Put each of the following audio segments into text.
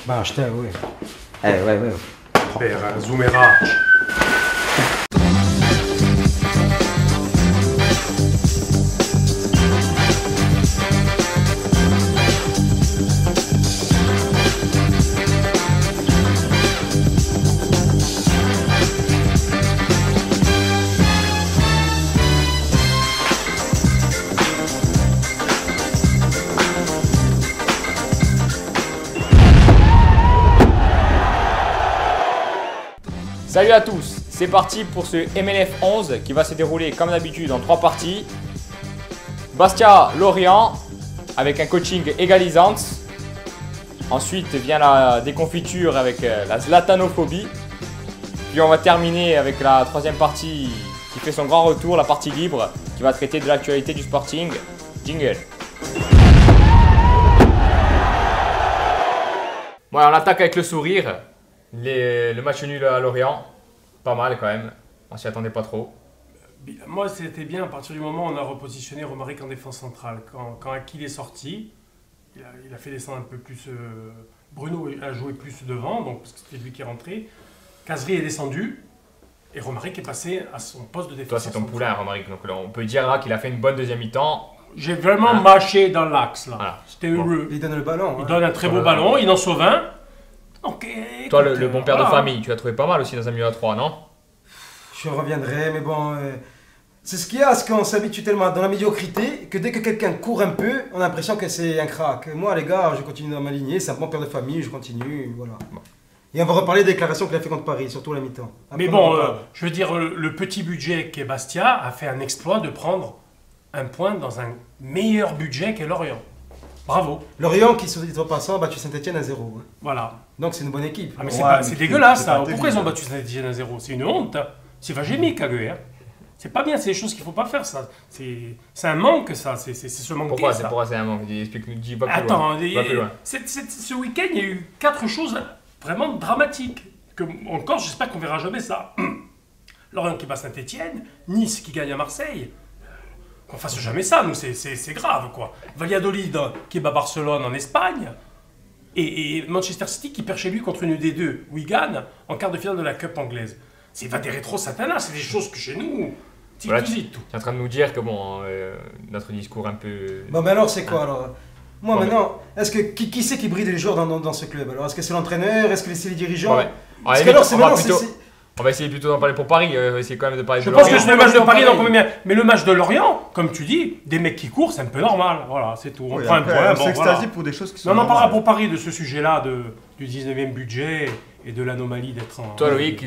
Bah, je t'aime, oui. Ouais. Per Zoomera. Salut à tous, c'est parti pour ce MNF 11 qui va se dérouler comme d'habitude en 3 parties. Bastia-Lorient avec un coaching égalisant. Ensuite vient la déconfiture avec la zlatanophobie. Puis on va terminer avec la 3e partie qui fait son grand retour, la partie libre, qui va traiter de l'actualité du Sporting. Jingle. Bon, on attaque avec le sourire. Le match nul à Lorient, pas mal quand même, on s'y attendait pas trop. Moi, c'était bien à partir du moment où on a repositionné Romaric en défense centrale. Quand Akil est sorti, il a fait descendre un peu plus. Bruno a joué plus devant, donc parce que c'était lui qui est rentré. Kazri est descendu et Romaric est passé à son poste de défense. Toi, c'est ton poulain, Romaric, donc là, on peut dire là qu'il a fait une bonne deuxième mi-temps. J'ai vraiment mâché dans l'axe là. Voilà. C'était heureux. Il donne le ballon. Il donne un très beau ballon, il en sauve un. Okay, toi, le bon père de famille, tu l'as trouvé pas mal aussi dans un milieu à 3, non? Je reviendrai, mais bon, c'est ce qu'il y a, c'est qu'on s'habitue tellement dans la médiocrité que dès que quelqu'un court un peu, on a l'impression que c'est un crack. Moi, les gars, je continue dans ma lignée, c'est un bon père de famille, je continue, voilà. Bon. Et on va reparler des déclarations qu'il a fait contre Paris, surtout à la mi-temps. Mais bon, je veux dire, le petit budget qu'est Bastia a fait un exploit de prendre un point dans un meilleur budget qu'est Lorient. Bravo. Lorient qui, soit dit en passant, a battu Saint-Etienne à 0. Hein. Voilà. Donc c'est une bonne équipe. Ah, mais c'est dégueulasse ça. Pourquoi ils ont battu Saint-Etienne à 0? C'est une honte. Hein. C'est vagémique à gueuler. Hein. C'est pas bien, c'est des choses qu'il faut pas faire ça. C'est un manque ça. C'est se manquer. Pourquoi c'est un manque? Explique-nous, dis pas plus loin. Attends, ce week-end il y a eu 4 choses vraiment dramatiques. Encore, j'espère qu'on verra jamais ça. Lorient qui bat Saint-Etienne, Nice qui gagne à Marseille. Qu'on fasse jamais ça, nous, c'est grave, quoi. Valladolid qui bat Barcelone en Espagne, et Manchester City qui perd chez lui contre une des deux, Wigan, en quart de finale de la Cup anglaise. C'est va des rétros satanas, c'est des choses que chez nous, voilà, tu es en train de nous dire que bon, notre discours un peu... Bon, mais alors c'est quoi alors? Moi maintenant, est-ce que qui c'est qui bride les joueurs dans ce club? Alors est-ce que c'est l'entraîneur? Est-ce que c'est les dirigeants? Parce que alors c'est maintenant, on va essayer plutôt d'en parler pour Paris, on va essayer quand même de parler de Lorient. Je pense que c'est le match de Paris, donc bien. Mais le match de Lorient, comme tu dis, des mecs qui courent, c'est un peu normal. Voilà, c'est tout. On prend un point. On s'extasie pour des choses qui sont normales. Non, on parlera pour Paris de ce sujet-là, du 19e budget et de l'anomalie d'être en... Toi, Loïc,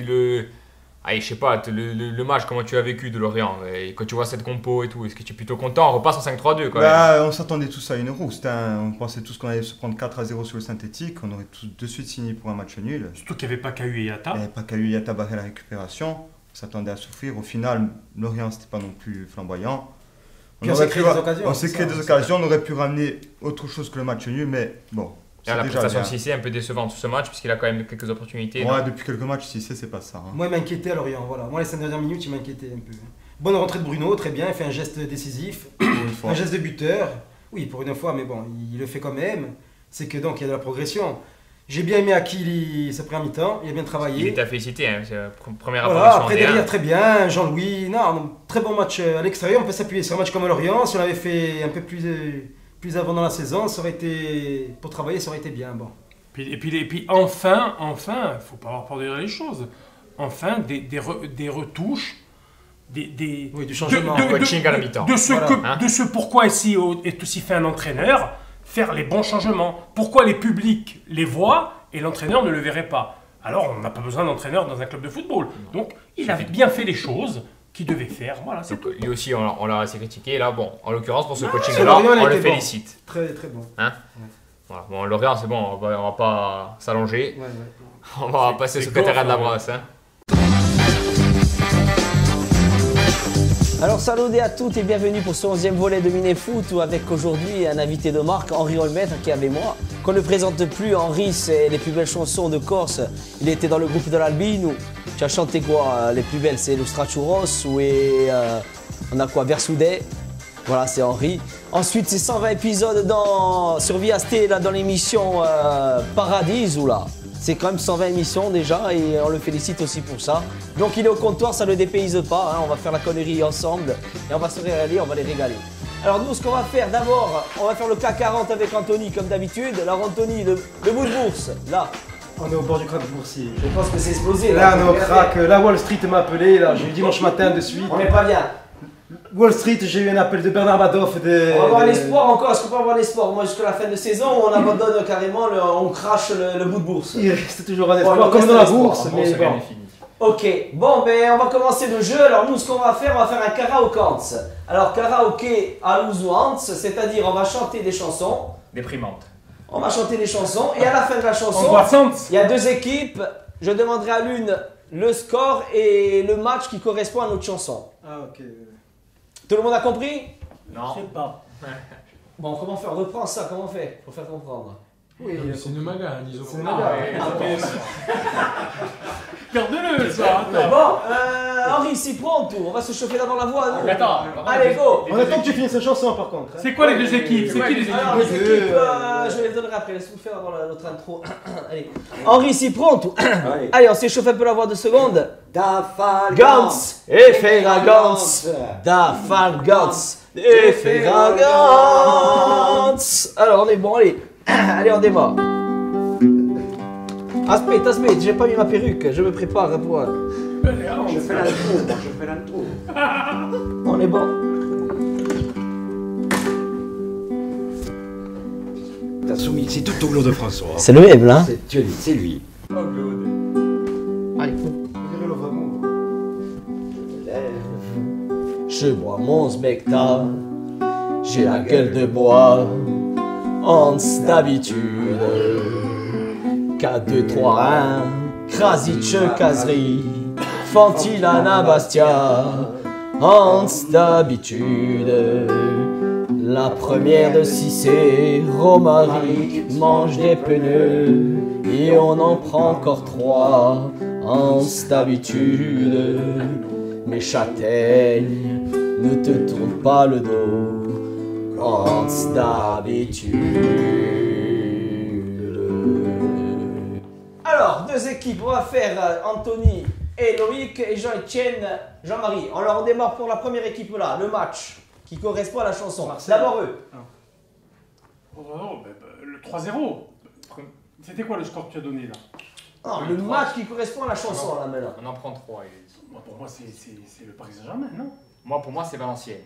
je sais pas, le match, comment tu as vécu de Lorient? Et quand tu vois cette compo et tout, est-ce que tu es plutôt content? On repasse en 5-3-2 quand même. On s'attendait tous à une roue. On pensait tous qu'on allait se prendre 4-0 sur le synthétique. On aurait tous de suite signé pour un match nul. Surtout qu'il n'y avait pas Kayu et Yata. Il n'y avait pas Kayu et Yata barré la récupération. On s'attendait à souffrir. Au final, Lorient, c'était pas non plus flamboyant. On s'est créé des occasions. On s'est créé des occasions. On aurait pu ramener autre chose que le match nul, mais bon. Et la prestation de Cissé est un peu décevante sur ce match, puisqu'il a quand même quelques opportunités. Ouais, depuis quelques matchs, Cissé, c'est pas ça. Hein. Moi, il m'inquiétait à Lorient, voilà. Moi, les 5 dernières minutes, il m'inquiétait un peu. Bonne rentrée de Bruno, très bien, il fait un geste décisif, un geste de buteur. Oui, pour une fois, mais bon, il le fait quand même. C'est que donc, il y a de la progression. J'ai bien aimé Akil sa première mi-temps, il a bien travaillé. Il était à féliciter, hein, c'est la première apparition. Après, derrière, très bien, Jean-Louis. Non, très bon match à l'extérieur, on peut s'appuyer sur un match comme Lorient. Si on avait fait un peu plus avant dans la saison, ça aurait été, pour travailler, ça aurait été bien. Bon. Et puis enfin, il ne faut pas avoir peur de dire les choses. Enfin, des retouches, du changement, coaching à la mi-temps. De ce pourquoi ici est aussi fait un entraîneur, faire les bons changements. Pourquoi les publics les voient et l'entraîneur ne le verrait pas? Alors, on n'a pas besoin d'entraîneur dans un club de football. Donc, il a bien fait les choses qu'il devait faire. Voilà, c'est tout. Lui aussi, on l'a assez critiqué. Là, bon, en l'occurrence, pour ce coaching-là, on le félicite. Bon. Très, très bon. Hein? Voilà. Bon, Lorient, c'est bon, on va pas s'allonger. On va passer au secrétariat de la brasse. Hein. Alors salut à toutes et bienvenue pour ce 11e volet de Minéfoot avec aujourd'hui un invité de marque, Henri Olmêtre, qui est avec moi. Qu'on ne présente plus, Henri, c'est les plus belles chansons de Corse. Il était dans le groupe de l'Albine. Tu as chanté quoi? Les plus belles, c'est le Strachouros ou on a quoi? Versoudet. Voilà, c'est Henri. Ensuite, c'est 120 épisodes sur VST, là, dans l'émission Paradis, là. C'est quand même 120 émissions déjà et on le félicite aussi pour ça. Donc il est au comptoir, ça ne le dépayse pas. Hein. On va faire la connerie ensemble et on va se régaler, on va les régaler. Alors nous, ce qu'on va faire d'abord, on va faire le CAC 40 avec Anthony comme d'habitude. Alors Anthony, le bout de bourse, là. On est au bord du crack boursier. Je pense que c'est explosé. Là, on est au crack. Là, Wall Street m'a appelé. Là, j'ai eu dimanche matin de suite. On n'est pas bien. Wall Street, j'ai eu un appel de Bernard Madoff. On va avoir l'espoir encore. Est-ce qu'on peut avoir l'espoir? Moi, jusqu'à la fin de saison, on abandonne carrément, on crache le bout de bourse. Il reste toujours un espoir, comme dans la bourse. Mais bon. Ok, bon, ben on va commencer le jeu. Alors nous, ce qu'on va faire un karaoke. Alors karaoké à l'ouzouante, c'est-à-dire on va chanter des chansons. Déprimante. On va chanter des chansons et à la fin de la chanson, Angoissante. il y a deux équipes. Je demanderai à l'une le score et le match qui correspond à notre chanson. Ah, ok. Tout le monde a compris? Non. Je sais pas. Bon, comment faire? Reprends ça, comment on fait pour faire comprendre? Oui, C'est une maga, hein, disons. c'est une bagarre. Garde-le, ça. Bon, Henri, s'y prend tout. On va se chauffer d'abord la voix. nous. Attends. Allez, go. On attend que tu finisses la chanson par contre. C'est quoi les deux équipes? C'est qui les équipes? Alors, les équipes, je les donnerai après. Laisse-nous faire avant notre intro. Allez. Henri, s'y prend tout. Allez, on s'échauffe un peu la voix 2 secondes. Gantz et Ferragantz. Da Gantz et Ferragantz. Alors, on est bon, allez. Allez, on démarre. Aspect, j'ai pas mis ma perruque, je me prépare pour. Je fais l'intro. On est bon. T'as soumis, c'est tout au long de François. C'est le même là. C'est lui. Allez. Je bois mon spectacle, j'ai la gueule de bois. Hans d'habitude. 4, 2, 3, 1. Krasic, Kazri. Fantilana, Bastia. Hans d'habitude. La première de Cissé, Romaric mange des pneus. Et on en prend encore 3. Hans d'habitude. Mais châtaigne, ne te tourne pas le dos. Hans d'habitude. Alors, deux équipes, on va faire Anthony et Loïc et Jean-Etienne, Jean-Marie. Alors, on démarre pour la première équipe là, le match qui correspond à la chanson. D'abord eux. Oh, le 3-0. C'était quoi le score que tu as donné là? Non, le match qui correspond à la chanson là maintenant. On en prend 3, il a dit. Pour moi, c'est le Paris Saint-Germain, non? Moi, pour moi, c'est Valenciennes.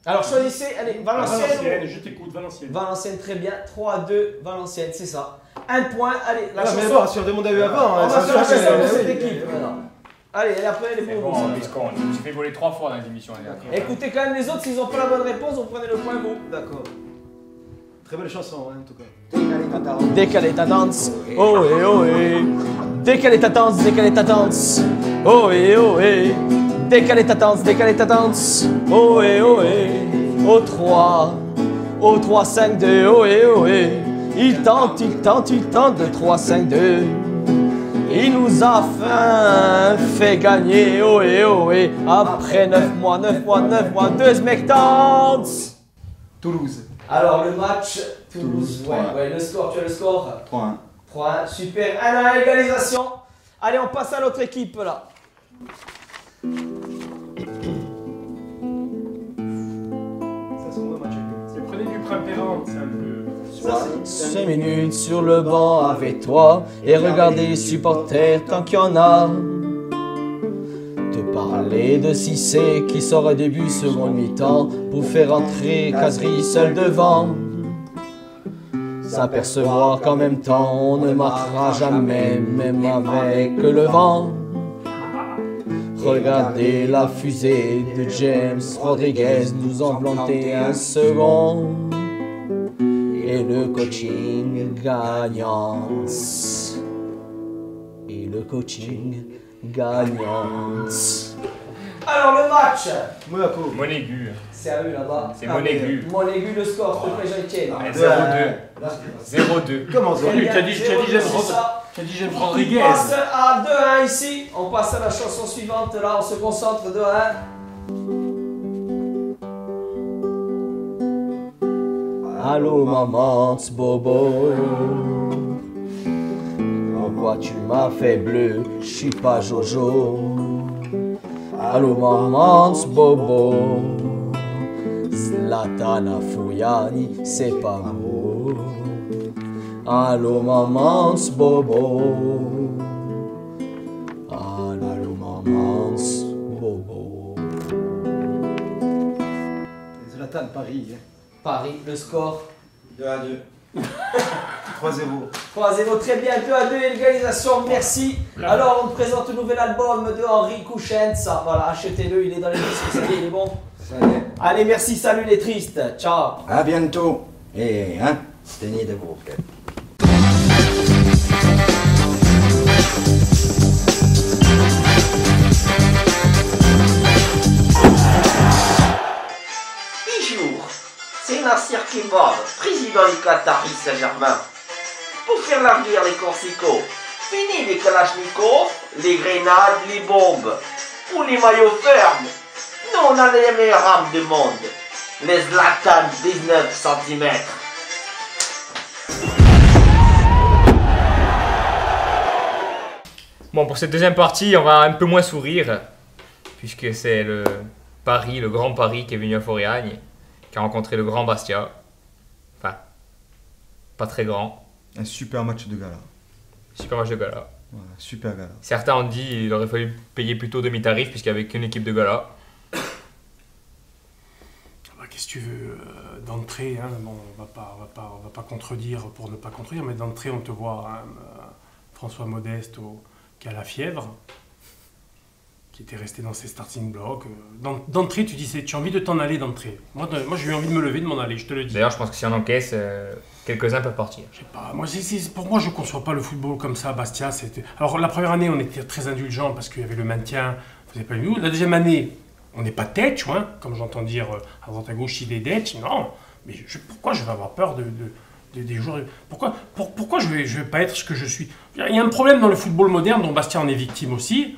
Alors, choisissez, allez, Valenciennes. Je t'écoute, Valenciennes. Valenciennes, très bien. 3-2, Valenciennes, c'est ça. Un point, allez, la Ah, mais chanson. bon, si on demandait eu avant. On va ça faire la change, chanson de oui. cette équipe maintenant. Allez, et après, les C'est bons. bon, puisqu'on s'est fait voler 3 fois dans les émissions l'année dernière. Écoutez quand même les autres, s'ils n'ont pas la bonne réponse, vous prenez le point vous. D'accord. Très belle chanson, hein, en tout cas. Décalez ta danse, oh et oh et. Décalez ta danse, décalez ta danse, oh et oh et. Décalez ta danse, oh et oh et. Au 3, 5, 2, oh et oh et. Il tente, le 3, 5, 2. Il nous a fait gagner, oh et oh et. Après 9 mois, 2 smectants. Toulouse. Alors le match, Toulouse, ouais, le score, tu as le score 3-1. 3-1, super, 1 à égalisation. Allez, on passe à l'autre équipe là. Ça c'est moi, match. Prenez du Printemps, c'est un peu. 5 minutes sur le banc avec toi et regarder les supporters tant qu'il y en a. Te parler de Cissé qui sort au début seconde mi-temps pour faire entrer Kazri seul devant. S'apercevoir qu'en même temps on ne marchera jamais même avec le vent. Regardez la fusée de James Rodriguez nous en planter un second. Et le coaching gagnant. Et le coaching gagnant. Alors le match, Monaco. Monégu. c'est à eux là-bas. C'est Monégu. Monégu le score, s'il te plaît Jean-Etienne. Allez, 0-2. Comment ça? Tu as dit James Rodriguez. On passe à 2-1 ici. On passe à la chanson suivante. Là, on se concentre 2-1. Allô maman, bobo. Pourquoi tu m'as fait bleu, je suis pas Jojo. Allô maman, bobo. Zlatan Afouliani, c'est pas beau. Allô maman, bobo. Allô maman, bobo. Zlatan, Paris. Paris, le score 2-2. 3-0. 3-0, très bien, 2-2, égalisation, merci. Alors, on te présente le nouvel album de Henri Kouchens. Voilà, achetez-le, il est dans les disques, ça y est, il est bon. Salut. Allez, merci, salut les tristes, ciao. À bientôt. Et, tenez de vous. Bonjour, c'est Nasser Kebab, président du Qatari Saint-Germain. Pour faire larguer les Corsicos, fini les Kalachnikovs, les grenades, les bombes. Pour les maillots fermes, nous on a les meilleures armes du monde. Les Zlatan 19 cm. Bon, pour cette deuxième partie, on va un peu moins sourire, puisque c'est le Paris, le grand Paris qui est venu à Foriagne, qui a rencontré le grand Bastia. Enfin, pas très grand. Un super match de gala. Super match de gala. Voilà, super gala. Certains ont dit qu'il aurait fallu payer plutôt demi-tarif, puisqu'il n'y avait qu'une équipe de gala. Bah, qu'est-ce que tu veux d'entrée, hein, bon, on va pas contredire pour ne pas contredire, mais d'entrée on te voit hein, François Modeste qui a la fièvre, qui était resté dans ses starting blocks. D'entrée, tu dis, tu as envie de t'en aller d'entrée. Moi j'ai eu envie de me lever, de m'en aller, je te le dis. D'ailleurs, je pense que si on encaisse, quelques-uns peuvent partir. Je sais pas, pour moi, je ne conçois pas le football comme ça, Bastia. Alors, la première année, on était très indulgents parce qu'il y avait le maintien, on faisait pas une nous. La deuxième année, on n'est pas tête, hein, comme j'entends dire à droite à gauche, il est dettes. Non, mais pourquoi je vais avoir peur des joueurs. Pourquoi je vais pas être ce que je suis? Il y a un problème dans le football moderne dont Bastia en est victime aussi.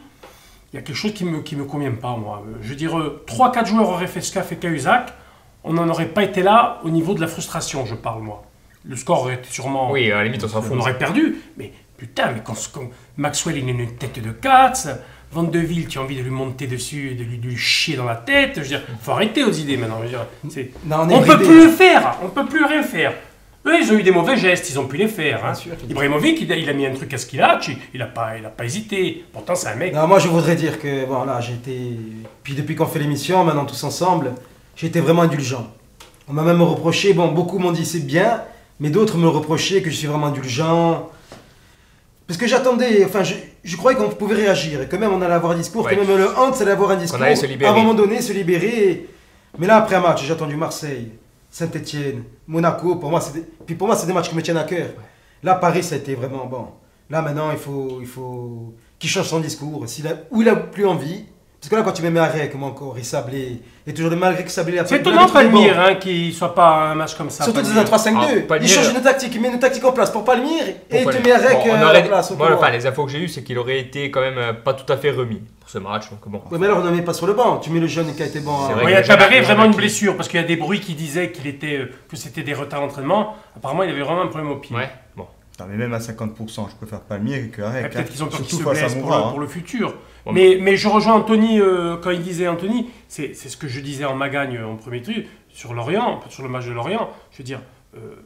Il y a quelque chose qui me convient pas, moi. Je veux dire, 3-4 joueurs auraient fait SCAF et Cahuzac, on n'en aurait pas été là au niveau de la frustration, je parle, moi. Le score aurait été sûrement... Oui, à la limite, on s'en fout. On aurait perdu, mais putain, mais quand Maxwell, il a une tête de Katz, Van de Ville, tu as envie de lui monter dessus et de lui chier dans la tête. Je veux dire, faut arrêter aux idées maintenant. Je veux dire, Non, on peut plus le faire, on peut plus rien faire. Eux, ils ont eu des mauvais gestes, ils ont pu les faire. Hein. Ibrahimovic, il a mis un truc à Skilac, il a pas hésité. Pourtant, c'est un mec. Non, moi je voudrais dire que, bon là, j'ai été. Puis depuis qu'on fait l'émission, maintenant tous ensemble, j'ai été vraiment indulgent. On m'a même reproché, bon, beaucoup m'ont dit c'est bien, mais d'autres me reprochaient que je suis vraiment indulgent. Parce que j'attendais, enfin, je croyais qu'on pouvait réagir, et que même on allait avoir un discours, Ouais. que même le Hand, ça allait avoir un discours. Qu'on allait se libérer. À un moment donné, se libérer. Mais là, après un match, j'ai attendu Marseille, Saint-Etienne, Monaco, pour moi, c'est des matchs qui me tiennent à cœur. Là, Paris, ça a été vraiment bon. Là, maintenant, il faut qu'il change son discours. Où il a plus envie. Parce que là, quand tu mets Arrêt, comme encore, et Sablé, et toujours malgré que Sablé a C'est étonnant, Palmyre, hein, qu'il soit pas un match comme ça. Surtout dans Palmyre. un 3-5-2. Ah, il Palmyre- change une tactique, il met une tactique en place pour Palmyre, et il te Palmyre. met Arrêt Bon, on à aurait- la place. Moi, enfin, les infos que j'ai eues, c'est qu'il aurait été quand même pas tout à fait remis pour ce match. Donc bon. Ouais, mais alors, on ne met pas sur le banc. Tu mets le jeune qui a été bon. C'est à- vrai. Ouais, il y a Jean- Tabaré, Jean- vraiment une Jean- blessure, parce qu'il y a des bruits qui disaient que c'était des retards d'entraînement. Apparemment, il avait vraiment un problème au pied. Ouais, bon. Non, mais même à 50%, je préfère Palmyre que Ouais, Arrête. peut-être qu'ils ont peur qu'il se Surtout face à blesse Moura. pour le futur. Bon, Mais je rejoins Anthony quand il disait Anthony, c'est ce que je disais en Magagne en premier truc, sur Lorient, sur le match de Lorient. Je veux dire,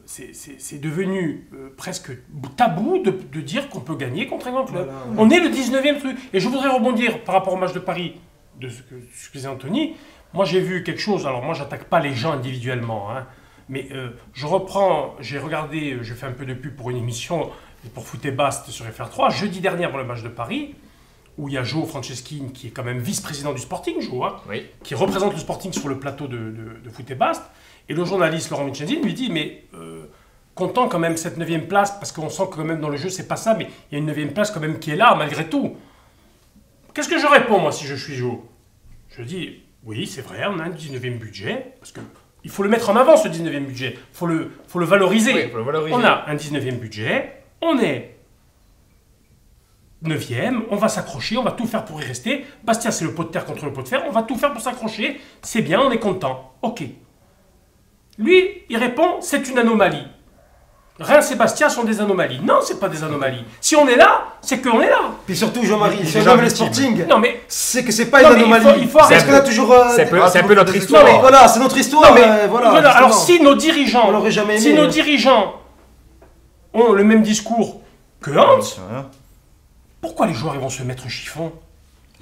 c'est devenu presque tabou de dire qu'on peut gagner contre un grand club. Voilà. On est le 19e truc. Et je voudrais rebondir par rapport au match de Paris, de ce que disait Anthony. Moi, j'ai vu quelque chose. Alors, moi, j'attaque pas les gens individuellement. Hein, mais j'ai regardé, je fais un peu de pub pour une émission pour Foot et Bast sur FR3, jeudi dernier pour le match de Paris, où il y a Joe Franceschini, qui est quand même vice-président du Sporting, Joe, hein, Oui. qui représente le Sporting sur le plateau de Foot et Bast. Et le journaliste Laurent Vincenzi lui dit, mais content quand même cette 9e place, parce qu'on sent que quand même dans le jeu, c'est pas ça, mais il y a une 9e place quand même qui est là, malgré tout. Qu'est-ce que je réponds, moi, si je suis Joe? Je dis, oui, c'est vrai, on a un 19e budget, parce que il faut le mettre en avant, ce 19e budget. Il faut le valoriser. Oui, faut le valoriser. On a un 19e budget, on est 9e, on va s'accrocher, on va tout faire pour y rester. Bastia, c'est le pot de terre contre le pot de fer, on va tout faire pour s'accrocher. C'est bien, on est content. Ok. Lui, il répond, c'est une anomalie. Reims et Bastia sont des anomalies. Non, c'est pas des anomalies. Si on est là, c'est qu'on est là. Puis surtout, Jean-Marie, Il est si on déjà aime les victime. Sporting, Non, mais c'est que c'est pas Non, une mais anomalie. il faut arrêter. Parce qu'on a toujours. C'est un peu notre histoire. Non, mais voilà, c'est notre histoire. Non, mais voilà, voilà, alors justement. si nos dirigeants, On l'aurait jamais aimé, si nos hein. dirigeants ont le même discours que Hans, C'est rien. pourquoi les joueurs ils vont se mettre un chiffon?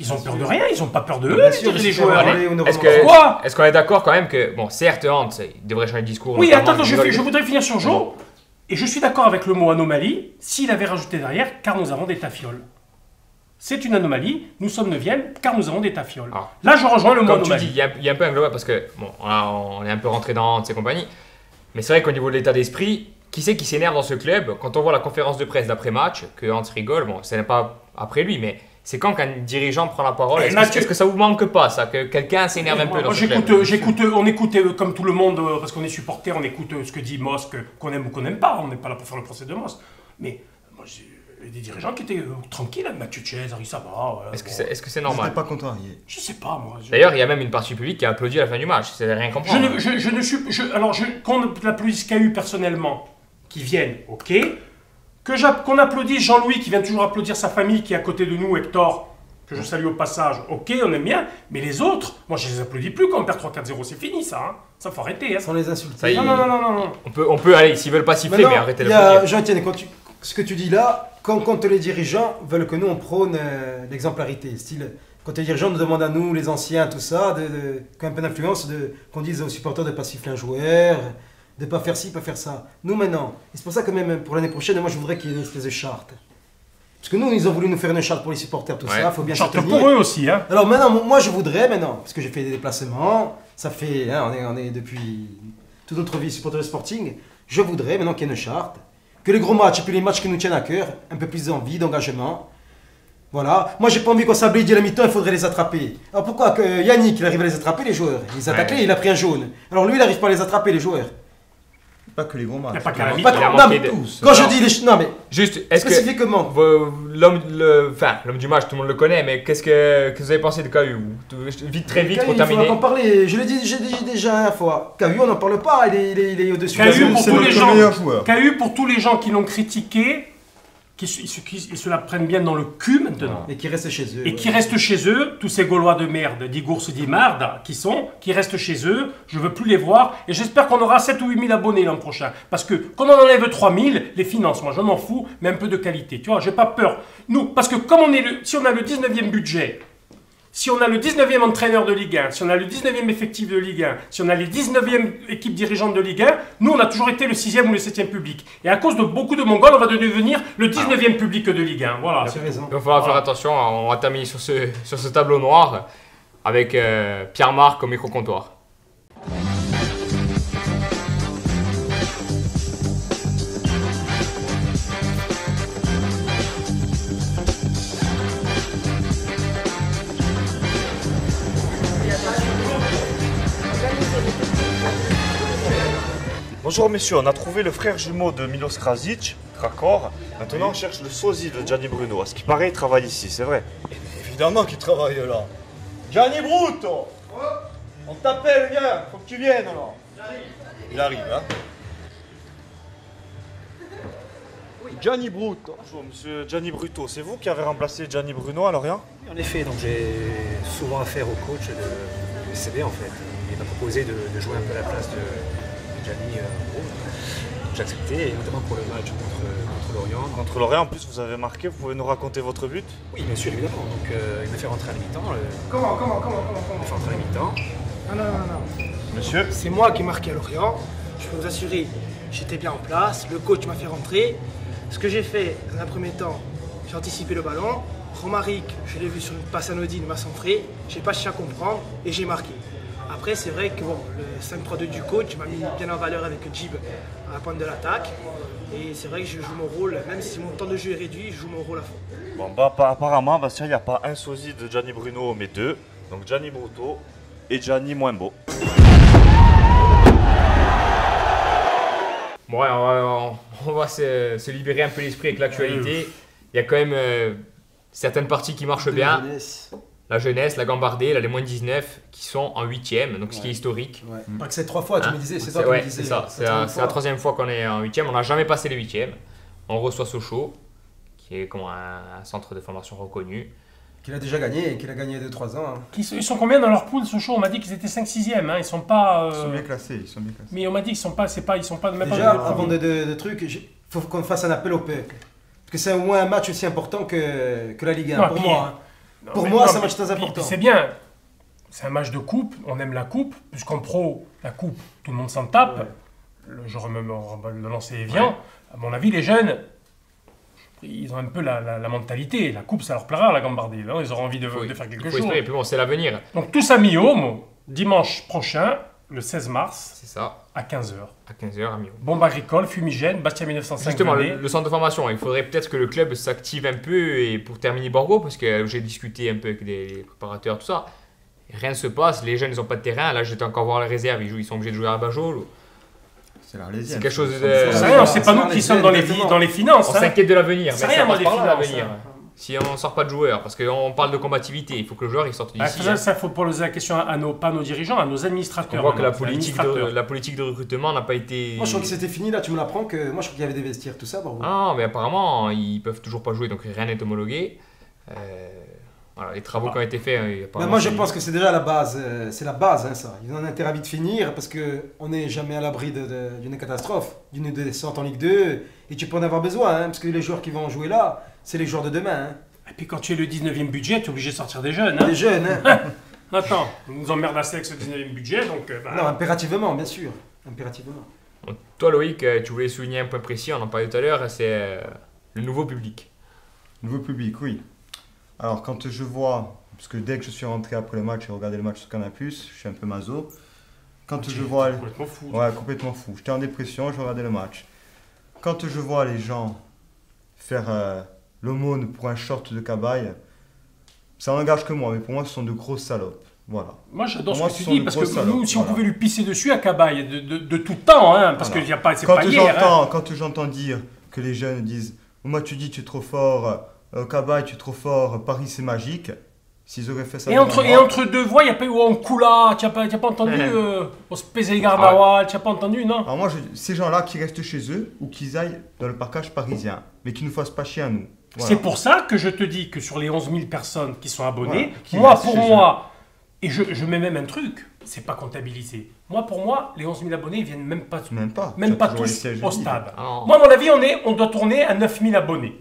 Ils ont peur de rien, ils ont pas peur de eux, Bien sûr, les ils sont joueurs. parlés, on Est-ce aura- Pourquoi qu'on est d'accord quand même que, bon, certes, Hans, il devrait changer de discours. Oui, notamment, attends, il je doit- voudrais finir sur Joe. Et je suis d'accord avec le mot anomalie, s'il avait rajouté derrière, car nous avons des tafioles. C'est une anomalie, nous sommes 9e, car nous avons des tafioles. Ah. Là, je rejoins le mot Comme tu dis, anomalie. il y a un peu un global parce que, bon, on est un peu rentré dans Hans et compagnie. Mais c'est vrai qu'au niveau de l'état d'esprit, qui c'est qui s'énerve dans ce club? Quand on voit la conférence de presse d'après-match, que Hans rigole, bon, ce n'est pas après lui, mais c'est quand qu'un dirigeant prend la parole. Et Est-ce Mathieu- que ça vous manque pas, ça? Que quelqu'un s'énerve un peu dans Moi, ce club? on écoute comme tout le monde, parce qu'on est supporter, on écoute ce que dit Moss, qu'on aime ou qu'on n'aime pas, on n'est pas là pour faire le procès de Moss. Mais moi, j'ai des dirigeants qui étaient tranquilles, hein, Mathieu Cesari, ça va. Est-ce que bon. c'est J'étais normal? pas contrarié. Je sais pas, moi. D'ailleurs, il y a même une partie du public qui a applaudi à la fin du match. C'est rien Je comprendre. ne, je ne suis. Qu'on applaudisse KU personnellement, qui viennent, ok. Qu'on applaudisse Jean-Louis, qui vient toujours applaudir sa famille, qui est à côté de nous, Hector, que je salue au passage, ok, on aime bien. Mais les autres, moi, je les applaudis plus quand on perd 3-4-0, c'est fini, ça. Hein. Ça, faut arrêter. Hein. Sans les insulter. Ça y est. Non. On peut aller, s'ils veulent pas siffler, mais Maintenant, arrêtez de il y a- applaudir. Jean-Étienne, ce que tu dis là, quand les dirigeants veulent que nous on prône l'exemplarité, style, quand les dirigeants nous demandent à nous, les anciens, tout ça, quand un peu d'influence, qu'on dise aux supporters de ne pas siffler un joueur, de ne pas faire ci, pas faire ça. Nous maintenant, et c'est pour ça que même pour l'année prochaine, moi je voudrais qu'il y ait une espèce de charte. Parce que nous, ils ont voulu nous faire une charte pour les supporters, tout Ouais. ça, il faut bien se Charte tenir. pour eux aussi, hein. Alors maintenant, moi je voudrais maintenant, parce que j'ai fait des déplacements, ça fait, hein, on est depuis toute notre vie supporter de Sporting, je voudrais maintenant qu'il y ait une charte, que les gros matchs et puis les matchs qui nous tiennent à cœur, un peu plus d'envie, d'engagement. Voilà, moi j'ai pas envie qu'on s'ablige à la mi-temps, il faudrait les attraper. Alors pourquoi que Yannick il arrive à les attraper les joueurs? Il les a taclés, il a pris un jaune. Alors lui il n'arrive pas à les attraper les joueurs. Pas que les gros matchs. Y a pas qu'à la Pas mi-temps. que- il a non, manqué mais de- tous. quand je dis les... Non mais, Juste, est-ce que spécifiquement. l'homme du match, tout le monde le connaît, mais qu'est-ce que vous avez pensé de KU? Vite, très vite, pour Il faudra terminer. en parler, j'ai dit déjà une fois. KU on n'en parle pas, il est au-dessus. KU de la- pour c'est tous notre les gens. meilleur joueur. KU pour tous les gens qui l'ont critiqué, qui se la prennent bien dans le cul maintenant. Et qui reste chez eux. Et ouais. qui restent chez eux, tous ces Gaulois de merde, d'Igours d'Imard, qui restent chez eux, je veux plus les voir, et j'espère qu'on aura 7 ou 8 000 abonnés l'an prochain. Parce que, quand on enlève 3 000, les finances, moi je m'en fous, mais un peu de qualité, tu vois, j'ai pas peur. Nous, parce que comme si on a le 19e budget, si on a le 19e entraîneur de Ligue 1, si on a le 19e effectif de Ligue 1, si on a les 19e équipes dirigeantes de Ligue 1, nous on a toujours été le 6e ou le 7e public. Et à cause de beaucoup de Mongols, on va devenir le 19e public de Ligue 1. Voilà. Tu as raison. Il va falloir faire attention, on va terminer sur ce tableau noir avec Pierre-Marc au micro-comptoir. Bonjour messieurs, on a trouvé le frère jumeau de Milos Krasic, Krakor. Maintenant on cherche le sosie de Gianni Bruno. À ce qui paraît, il travaille ici, c'est vrai. Évidemment qu'il travaille là. Gianni Bruto. On t'appelle, viens, faut que tu viennes là. Il arrive, hein. Gianni Bruto. Bonjour monsieur Gianni Bruto, c'est vous qui avez remplacé Gianni Bruno à Lorient? En effet, donc j'ai souvent affaire au coach de CB en fait. Il m'a proposé de jouer un peu à la place de Gianni Bruno. J'ai accepté, et notamment pour le match contre Lorient. Contre Lorient, en plus vous avez marqué, vous pouvez nous raconter votre but? Oui, bien sûr, évidemment. Donc il m'a fait rentrer à la mi-temps. Comment Il m'a fait rentrer à la mi-temps. Non. Monsieur? C'est moi qui ai marqué à Lorient. Je peux vous assurer, j'étais bien en place. Le coach m'a fait rentrer. Ce que j'ai fait, dans un premier temps, j'ai anticipé le ballon. Romaric, je l'ai vu sur une passe anodine, m'a centré. J'ai pas cherché à comprendre et j'ai marqué. Après, c'est vrai que bon, le 5-3-2 du coach m'a mis bien en valeur avec Jib à la pointe de l'attaque. Et c'est vrai que je joue mon rôle, même si mon temps de jeu est réduit, je joue mon rôle à fond. Bon bah apparemment, Bastien, il n'y a pas un sosie de Gianni Bruno, mais deux. Donc Gianni Bruto et Gianni moins beau. Bon, ouais, on va se libérer un peu l'esprit avec l'actualité. Il y a quand même certaines parties qui marchent De la bien. jeunesse. la jeunesse, la Gambardée, là, les moins de 19 qui sont en 8e, donc ce qui est historique. Ouais. Pas que c'est 3 fois, tu me disais, c'est toi qui Ouais, me disais. c'est ça, c'est la 3e fois qu'on est en 8e, on n'a jamais passé les 8e. On reçoit Sochaux, qui est comme un centre de formation reconnu. Qu'il a déjà gagné, qu'il a gagné 2-3 ans. Hein. Ils sont combien dans leur poule, Sochaux? On m'a dit qu'ils étaient 5-6e, hein. Ils sont pas... Ils sont bien classés, ils sont bien classés. Mais on m'a dit qu'ils sont pas, ils sont pas même Déjà, pas avant de trucs, il faut qu'on fasse un appel au peuple. Parce que c'est au moins un match aussi important que la Ligue 1, Non, pour puis- moi. Hein. Non, Pour mais moi, non, c'est un mais- match très important. puis c'est bien. C'est un match de coupe, on aime la coupe, puisqu'en pro, la coupe, tout le monde s'en tape. Ouais. Le genre même le lancer est bien. À mon avis, les jeunes, ils ont un peu la mentalité. La coupe, ça leur plaira, la Gambardée. Hein. Ils auront envie de faire quelque chose. Et puis bon, c'est l'avenir. Donc tous à Millau, dimanche prochain, le 16 mars, C'est ça, à 15h. à 15h à Millau. Bombe agricole, fumigène, Bastia 1905. Justement, Vendée. le centre de formation, il faudrait peut-être que le club s'active un peu et pour terminer Borgo, parce que j'ai discuté un peu avec des préparateurs, tout ça. Rien ne se passe, les jeunes ils n'ont pas de terrain. Là, j'étais encore voir les réserves, ils sont obligés de jouer à Bajol. C'est l'Arlésienne. C'est quelque chose de. C'est rien, c'est pas nous qui les sommes jeunes, dans les exactement. finances. On hein. s'inquiète de l'avenir, mais C'est ça rien, moi, passe les par là finances. l'avenir. hein. Si on ne sort pas de joueurs, parce qu'on parle de combativité, il faut que le joueur il sorte Ah, d'ici. ça, il faut poser la question à pas nos dirigeants, à nos On administrateurs. voit que la maintenant, politique de recrutement n'a pas été. Moi, je crois que c'était fini, là, tu me l'apprends, que moi, je crois qu'il y avait des vestiaires, tout ça. Bon. Ah, mais apparemment, ils peuvent toujours pas jouer, donc rien n'est homologué. Voilà, les travaux qui ont été faits. Mais apparemment, moi, je c'est- pense que c'est déjà la base. C'est la base, hein, ça. Ils ont intérêt à vite finir parce qu'on n'est jamais à l'abri d'une catastrophe, d'une descente en Ligue 2. Et tu peux en avoir besoin, hein, parce que les joueurs qui vont jouer là, c'est les joueurs de demain. Hein. Et puis quand tu es le 19e budget, tu es obligé de sortir des jeunes. Hein. Les jeunes, hein. Attends, on nous emmerde assez avec ce 19e budget, donc... Non, impérativement, bien sûr. Impérativement. Bon, toi, Loïc, tu voulais souligner un point précis, on en parlait tout à l'heure, c'est le nouveau public. Nouveau public, oui. Alors, quand je vois, parce que dès que je suis rentré après le match, j'ai regardé le match sur Canal+, je suis un peu maso. Quand je vois... Complètement fou. Ouais, complètement fou. J'étais en dépression, je regardais le match. Quand je vois les gens faire l'aumône pour un short de cabaye, ça n'engage que moi, mais pour moi, ce sont de grosses salopes. Voilà. Moi j'adore Pour moi, ce que ce tu sont dis, de parce grosses que salopes, nous, si on voilà. pouvait lui pisser dessus à Cabaye de tout temps, hein, parce Voilà. que c'est pas hier. Hein. Quand j'entends dire que les jeunes disent « Moi, tu dis tu es trop fort, Cabaye, tu es trop fort, Paris, c'est magique », s'ils auraient fait ça... Et devant moi- entre deux voix, il n'y a pas eu on coula, tu n'as pas entendu on se pesait les gardawal, tu n'as pas entendu, non? Alors moi, ces gens-là qui restent chez eux ou qu'ils aillent dans le parcage parisien, mais qui ne nous fassent pas chier à nous. Voilà. C'est pour ça que je te dis que sur les 11 000 personnes qui sont abonnées, Voilà, qui moi, restent pour chez moi, et je mets même un truc, c'est pas comptabilisé. Moi, pour moi, les 11 000 abonnés, ils viennent même pas, Même pas. même Tu as pas toujours les tous sièges au libres. stade. Ah non. Moi, à mon avis, on doit tourner à 9 000 abonnés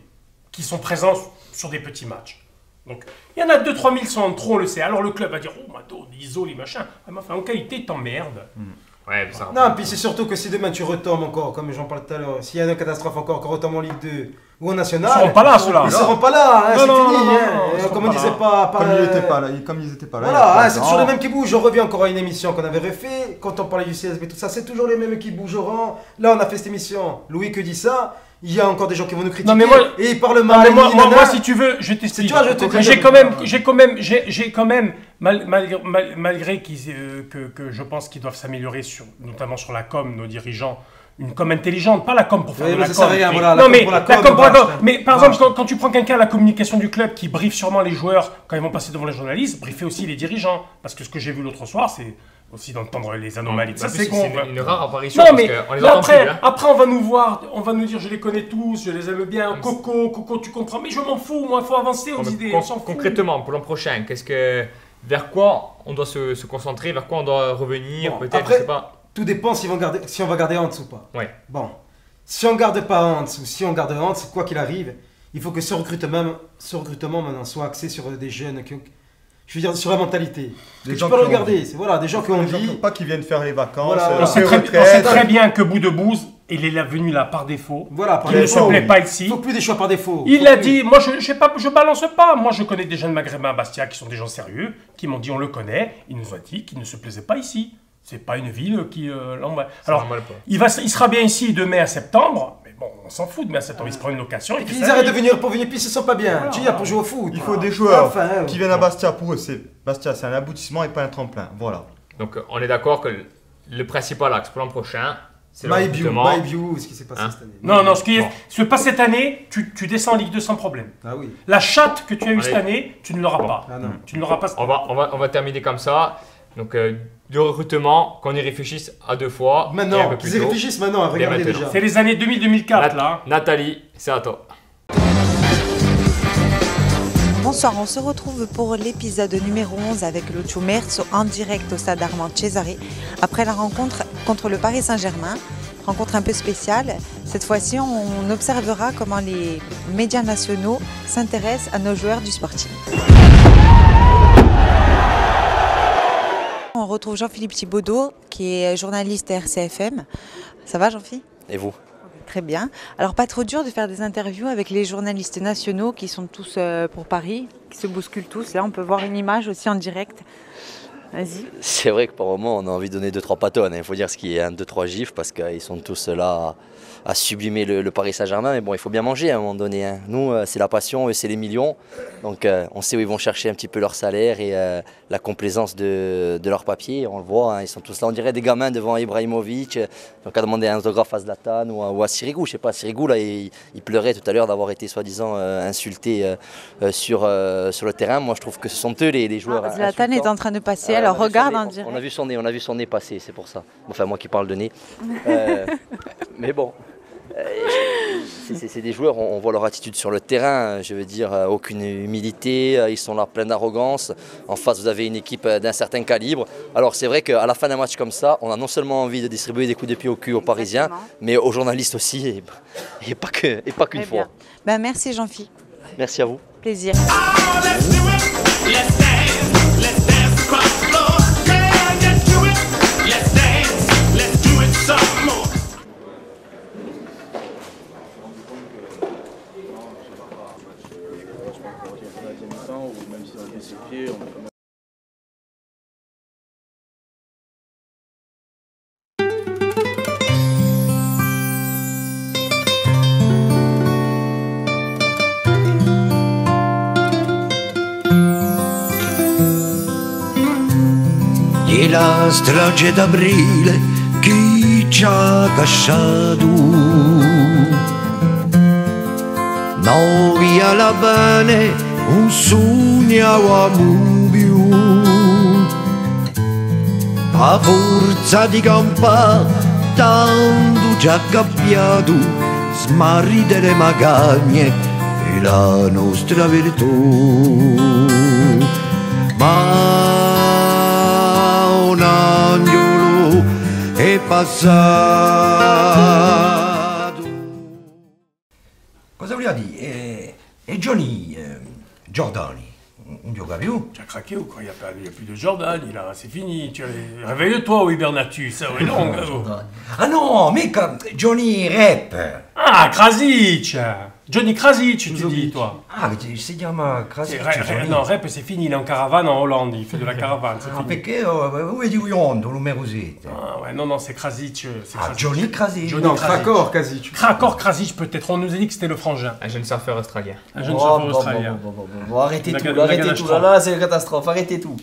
qui sont présents sur des petits matchs. Donc, il y en a 2-3 000 sont en trop, on le sait. Alors le club va dire, oh, Mado, l'ISO, les machins. Ah, mais enfin, en qualité, t'emmerdes. Ouais, ça. Non, puis c'est surtout que si demain tu retombes encore, comme j'en parlais tout à l'heure, s'il y a une catastrophe encore, qu'on retombe en Ligue 2 ou en National... Ils seront pas là, ceux-là. Ils seront pas là, hein, Non, c'est non, fini. non, hein. non, ils seront Comme on pas disait là. pas... Comme ils n'étaient pas là, comme ils étaient pas là. il y a Voilà, pas hein, c'est toujours les ans. mêmes qui bougent. Je reviens encore à une émission qu'on avait refait. Quand on parlait du CSB, tout ça, c'est toujours les mêmes qui bougeront. Là, on a fait cette émission. Louis que dit ça. Il y a encore des gens qui vont nous critiquer. Non, mais moi- et ils parlent Non, mal. mais ils moi, disent moi, nanana. si tu veux, je t'explique. Tu vois, je te Mais j'ai quand même, malgré que je pense qu'ils doivent s'améliorer, notamment sur la com, nos dirigeants, une com intelligente, pas la com pour faire Oui, de mais la ça sert com. à rien, mais- voilà, la non, com mais pour la la com, com pour la com. vache, Mais par vache. exemple, quand tu prends quelqu'un à la communication du club qui briefe sûrement les joueurs quand ils vont passer devant les journalistes, briefer aussi les dirigeants. Parce que ce que j'ai vu l'autre soir, c'est aussi d'entendre les anomalies. Ça, c'est con. une rare apparition Non, parce mais qu'on les là, entend plus. Hein. après, on va nous voir, on va nous dire, je les connais tous, je les aime bien. Coco, tu comprends. Mais je m'en fous, moi, il faut avancer aux Non, mais idées. On s'en fout. concrètement, pour l'an prochain, vers quoi on doit se concentrer, vers quoi on doit revenir, Bon, peut-être, après- je sais pas. Tout dépend si on va garder Hans ou pas. Ouais. Bon. Si on garde pas Hans ou si on garde Hans, quoi qu'il arrive, il faut que ce recrutement maintenant soit axé sur des jeunes qui ont... Je veux dire, sur la mentalité. Des Que tu gens peux qui ont regarder. envie. C'est voilà, des gens qui ont Des gens qui envie. ont pas qui viennent faire les vacances, Voilà, la on sait On sait très retraite. bien que Boudebouze, il est là venu là par défaut. Voilà, par Il ne défaut, se plaît oui. pas ici. Il faut plus des choix par défaut. Il Faut a plus. dit, moi je balance pas, moi je connais des jeunes maghrébins à Bastia qui sont des gens sérieux, qui m'ont dit on le connaît, il nous a dit qu'il ne se plaisait pas ici. C'est pas une ville qui l'envoie. Alors, normal pas. il sera bien ici de mai à septembre, mais bon, on s'en fout de mai à septembre, il se prend une location. Et il puis fait ils sa arrêtent de vie. venir pour venir, puis ils se sentent pas bien. Voilà. Tu viens pour jouer au foot. Il faut des joueurs Enfin, qui viennent à Bastia. Pour eux, Bastia, c'est un aboutissement et pas un tremplin. Voilà. Donc on est d'accord que le principal axe pour l'an prochain, C'est le My View, recrutement. My View, ce qui s'est passé Hein? cette année. Non, non, ce qui se passe cette année, tu descends en Ligue 2 sans problème. Ah oui. La chatte que tu as eue Allez. cette année, tu ne l'auras Bon. pas. Ah non. Tu ne l'auras pas. On va terminer comme ça. Donc, de recrutement, qu'on y réfléchisse à 2 fois. et un Maintenant, peu plus qu'ils y tôt. réfléchissent maintenant, regardez maintenant. déjà. C'est les années 2000-2004 là. Nathalie, c'est à toi. Bonsoir, on se retrouve pour l'épisode numéro 11 avec Lucio Merzo en direct au stade Armand Cesare après la rencontre contre le Paris Saint-Germain. Rencontre un peu spéciale. Cette fois-ci, on observera comment les médias nationaux s'intéressent à nos joueurs du Sporting. On retrouve Jean-Philippe Thibaudeau qui est journaliste à RCFM. Ça va Jean-Philippe ? Et vous? Très bien. Alors pas trop dur de faire des interviews avec les journalistes nationaux qui sont tous pour Paris, qui se bousculent tous. Là on peut voir une image aussi en direct. Vas-y. C'est vrai que par moment on a envie de donner 2-3 patones, il faut dire ce qui est 1-2-3 gifs parce qu'ils sont tous là à sublimer le Paris Saint-Germain, mais bon il faut bien manger à un moment donné. Hein. Nous c'est la passion, eux c'est les millions, donc on sait où ils vont chercher un petit peu leur salaire et la complaisance de leur papier, on le voit, hein. Ils sont tous là, on dirait des gamins devant Ibrahimovic, donc à demander un autographe à Zlatan ou à Sirigu, je sais pas, Sirigu là il pleurait tout à l'heure d'avoir été soi-disant insulté sur le terrain. Moi je trouve que ce sont eux les joueurs. Zlatan est en train de passer, alors regarde en direct. On a vu son nez passer, c'est pour ça. Enfin moi qui parle de nez. Mais bon. C'est des joueurs, on voit leur attitude sur le terrain, je veux dire, aucune humilité, ils sont là pleins d'arrogance. En face, vous avez une équipe d'un certain calibre. Alors c'est vrai qu'à la fin d'un match comme ça, on a non seulement envie de distribuer des coups de pied au cul aux Parisiens, mais aux journalistes aussi, et pas qu'une fois. Ben, merci Jean-Philippe. Merci à vous. Plaisir. E la strage d'aprile chi ci ha lasciato noi alla bene un sognavamo più a forza di campare tanto già cambiato smarrite le magagne e la nostra virtù ma un angelo è passato. Cosa voleva dire? E Johnny Giordani, non gioca più? Tu as craqué ou quoi? Il n'y a plus de Jordan, c'est fini. Réveille-toi, oui, Bernatus, ça est long. Ah no, mica Johnny Rap. Ah, Krasic! Johnny Krasic, tu dis, toi. Ah, si chiama Krasic. Non, Rep, c'est fini, il est en caravane en Hollande, il fait de la caravane, c'est fini. Perché où di Uiondo, numero 7? Ah ouais, non, c'est Krasic. Johnny Krasic. Johnny Krakor Krasic. Krakor Krasic, peut-être, on nous a dit que c'était le frangin. Un jeune surfeur australien. Bon, arrêtez tout, là, c'est une catastrophe, arrêtez tout.